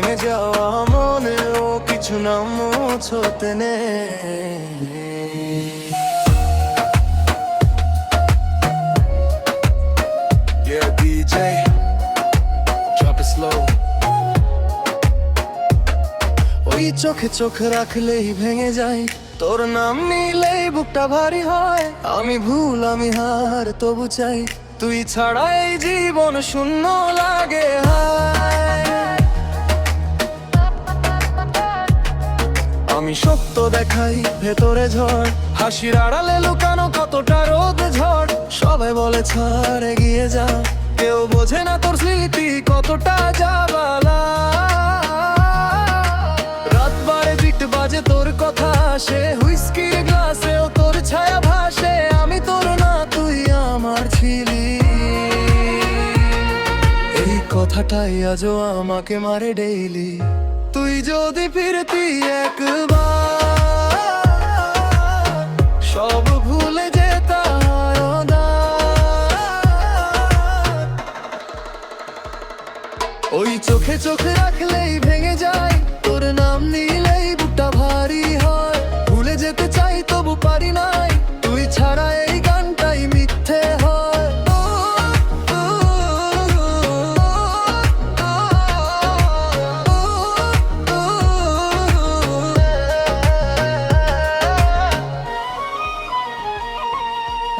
ভেঙে যাওয়া মনেও কিছু না মুছোতে নেই। Yeah, DJ, drop it slow. ওই চোখে চোখ রাখলেই ভেঙে যায়, তোর নাম নিলেই বুকটা ভারী হয়। আমি ভুল আমি হার তবু চাই, তুই ছাড়া এই জীবন শূন্য লাগে। হায় আমি সত্য দেখাই ভেতরে ঝড়, হাসির আড়ালে লুকানো কতটা রোদ ঝড়। সবাই বলে ছাড় এগিয়ে যা, কেউ বোঝে না তোর স্মৃতি কতটা জাবালা। রাত বাড়ে বিট বাজে তোর কথা আসে, হুইস্কির গ্লাসেও তোর ছায়া ভাসে। আমি তোর না তুই আমার ছিলি, এই কথাটাই আজও আমাকে মারে ডেইলি। তুই যদি ফিরতি একবার, সব ভুলে যেতাম। ওই চোখে চোখ রাখলেই ভেঙে যায়, তোর নাম নিলেই বুকটা ভারী হয়। ভুলে যেতে চাই তবু পারি নাই, তুই ছাড়া এই গানটাই মিথ্যে হয়।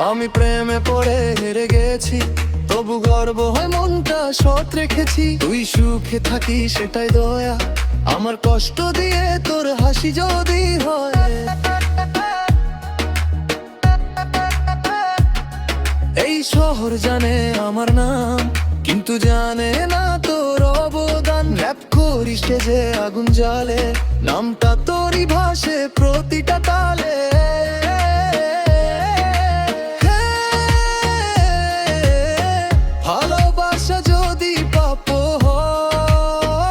আমি প্রেমে পড়ে হেরে গেছি, তবু গর্ব হয় মনটা সৎ রেখেছি। তুই সুখে থাকি সেটাই দয়া, আমার কষ্ট দিয়ে তোর হাসি যদি হয়। এই শহর জানে আমার নাম, কিন্তু জানে না তোর অবদান। র‍্যাপ করি স্টেজে আগুন জ্বালে, নামটা তোরই ভাসে প্রতিটা তালে। ভালোবাসা যদি পাপ হয়,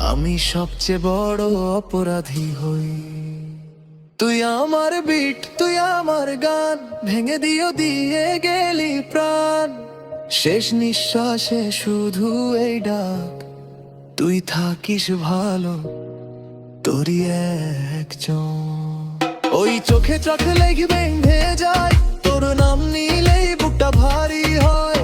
আমি সবচেয়ে বড় অপরাধী হই। তুই আমার বিট, তুই আমার গান, ভেঙে দিয়ে গেলি প্রাণ। শেষ নিঃশ্বাসে শুধু এই ডাক, তুই থাকিস ভালো, তোরই একজন। ওই চোখে চোখ লেগে ভেঙে যায়, তোর নাম নিলেই বুকটা ভারী হয়।